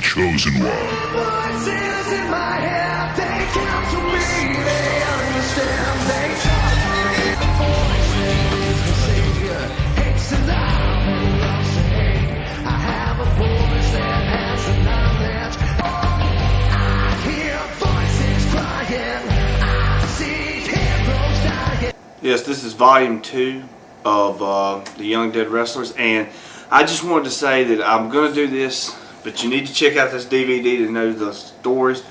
chosen one. Voices in my head, they come to me, they understand, they talk to me. The voices, the savior, hates to love and loves to hate. I have a voice that has the knowledge. I hear voices crying, I see heroes dying. Yes, this is volume 2 of the Young Dead Wrestlers, and I just wanted to say that I'm going to do this, but you need to check out this DVD to know the stories.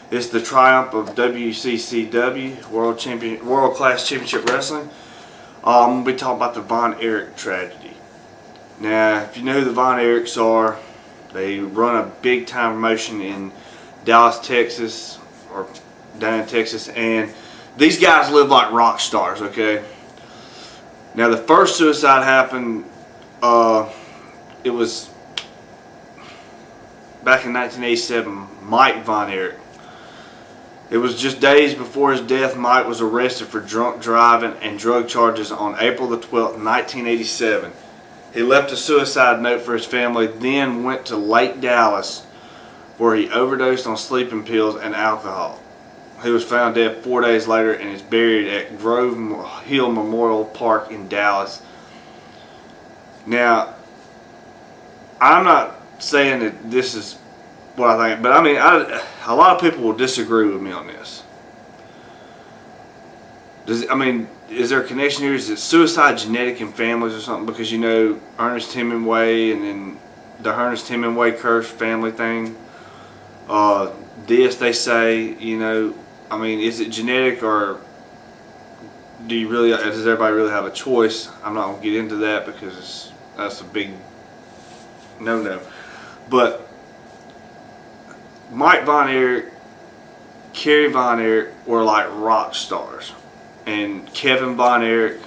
It's the triumph of WCCW, World Class Championship Wrestling. We'll be talking about the Von Erich tragedy. Now, if you know who the Von Erichs are, they run a big time promotion in Dallas, Texas, or down in Texas, and these guys live like rock stars, okay? Now, the first suicide happened, it was back in 1987, Mike Von Erich. It was just days before his death. Mike was arrested for drunk driving and drug charges on April the 12th, 1987. He left a suicide note for his family, then went to Lake Dallas, where he overdosed on sleeping pills and alcohol. He was found dead 4 days later and is buried at Grove Hill Memorial Park in Dallas. Now, I'm not saying that this is what I think, but I mean, a lot of people will disagree with me on this. Is there a connection here? Is it suicide genetic in families or something? Because, you know, Ernest Hemingway and then the Ernest Hemingway curse family thing. They say, you know, I mean, is it genetic, or does everybody really have a choice? I'm not going to get into that because that's a big no-no. But Mike Von Erich, Kerry Von Erich were like rock stars. And Kevin Von Erich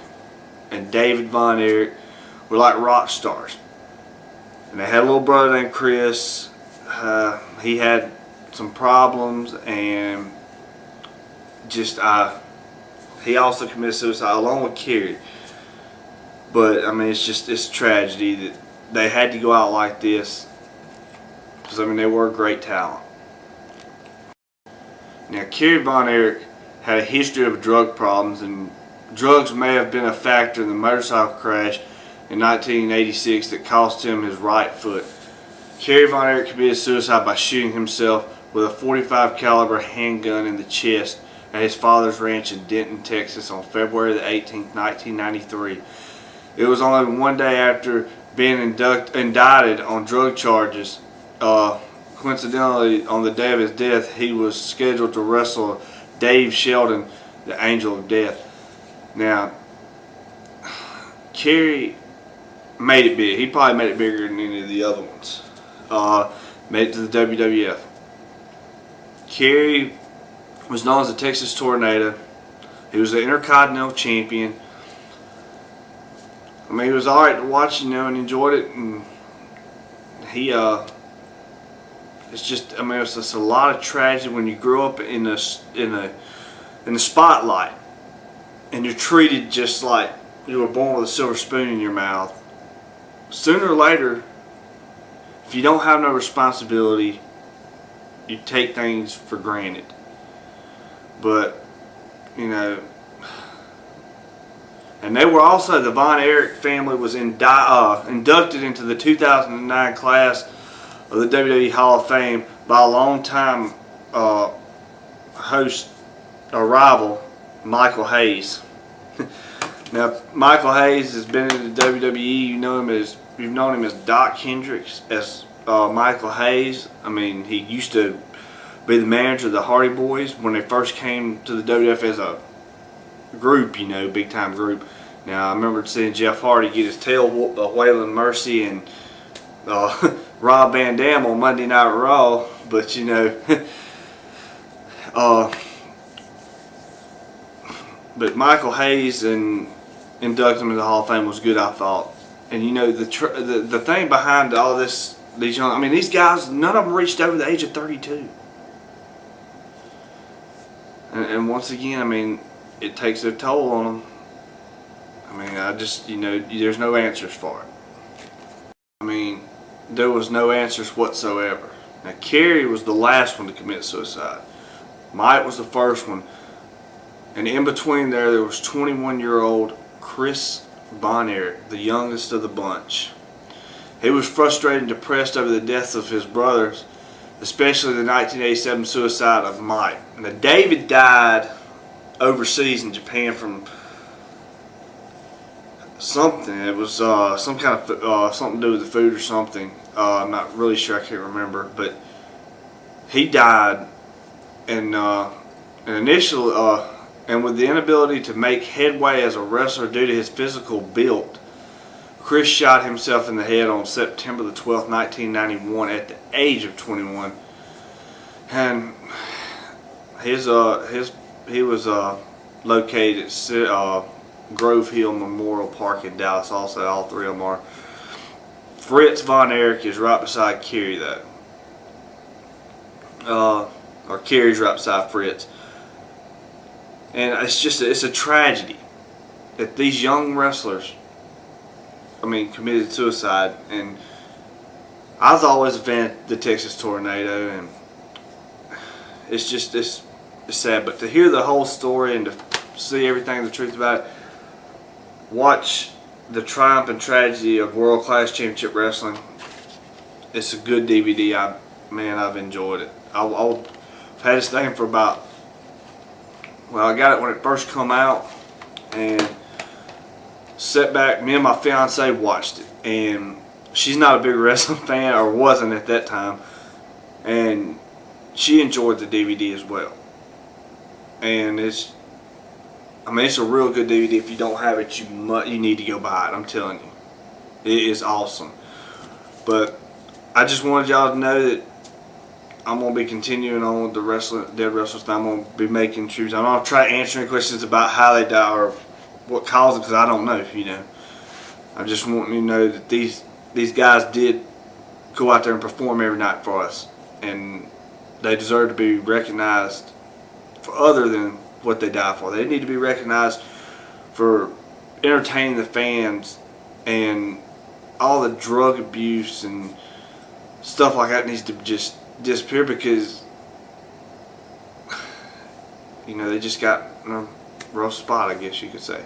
and David Von Erich were like rock stars. And they had a little brother named Chris. He had some problems, and just he also committed suicide along with Kerry. But I mean, it's tragedy that they had to go out like this, because I mean, they were a great talent. Now, Kerry Von Erich had a history of drug problems, and drugs may have been a factor in the motorcycle crash in 1986 that cost him his right foot. Kerry Von Erich committed suicide by shooting himself with a .45 caliber handgun in the chest at his father's ranch in Denton, Texas on February the 18th, 1993. It was only one day after being indicted on drug charges. Coincidentally, on the day of his death, he was scheduled to wrestle Dave Sheldon, the Angel of Death. Now, Kerry made it big. He probably made it bigger than any of the other ones. Made it to the WWF. Kerry was known as the Texas Tornado. He was the Intercontinental Champion. I mean, he was alright to watch, you know, and enjoyed it. And he, it's just, I mean, it's just a lot of tragedy when you grow up in the spotlight, and you're treated just like you were born with a silver spoon in your mouth. Sooner or later, if you don't have no responsibility, you take things for granted. But, you know, and they were also, the Von Erich family was inducted into the 2009 class of the WWE Hall of Fame by a long-time host or rival, Michael Hayes. Now, Michael Hayes has been in the WWE. You've known him as Doc Hendricks, as Michael Hayes. I mean, he used to be the manager of the Hardy Boys when they first came to the WWF as a group, you know, big time group. Now, I remember seeing Jeff Hardy get his tail whooped by Waylon Mercy and Rob Van Dam on Monday Night Raw, but you know, but Michael Hayes and inducting him into the Hall of Fame was good, I thought. And you know, the thing behind all this, these guys, none of them reached over the age of 32. And once again, I mean, it takes a toll on them. I mean, there's no answers for it. I mean, there was no answers whatsoever. Now Kerry was the last one to commit suicide. Mike was the first one. And in between there was 21-year-old Chris Von Erich, the youngest of the bunch. He was frustrated and depressed over the deaths of his brothers, especially the 1987 suicide of Mike. Now David died overseas in Japan from something. It was some kind of something to do with the food or something. I'm not really sure. I can't remember. But he died, and initially, and with the inability to make headway as a wrestler due to his physical build, Chris shot himself in the head on September the 12th, 1991, at the age of 21. And he was located at Grove Hill Memorial Park in Dallas. Also, all three of them are. Fritz Von Erich is right beside Kerry, though. Or Kerry's right beside Fritz. And it's a tragedy that these young wrestlers, committed suicide. And I was always a fan of the Texas Tornado, and it's sad. But to hear the whole story and to see everything, the truth about it, watch the triumph and tragedy of World Class Championship Wrestling. It's a good DVD. I've enjoyed it. I've had this thing for about, I got it when it first come out, and sat back, me and my fiance watched it, and she's not a big wrestling fan, or wasn't at that time, and she enjoyed the DVD as well. And it's a real good DVD. If you don't have it, you need to go buy it. I'm telling you, it is awesome. But I just wanted y'all to know that I'm gonna be continuing on with the dead wrestlers thing. I'm gonna be making tributes. I'm gonna try answering questions about how they die or what caused it, because I don't know. I just want you to know that these guys did go out there and perform every night for us, and they deserve to be recognized for other than what they die for. They need to be recognized for entertaining the fans, and all the drug abuse and stuff like that needs to just disappear, because they just got in a rough spot, I guess you could say.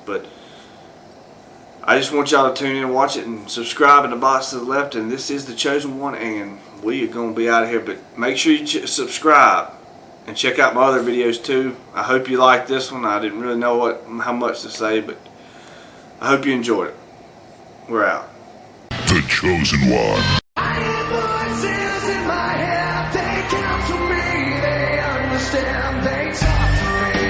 But I just want y'all to tune in and watch it and subscribe in the box to the left. And this is The Chosen One, and we are going to be out of here. But make sure you subscribe and check out my other videos too. I hope you liked this one. I didn't really know how much to say, but I hope you enjoyed it. We're out. The Chosen One. I hear voices in my head, they count to me, they understand, they talk.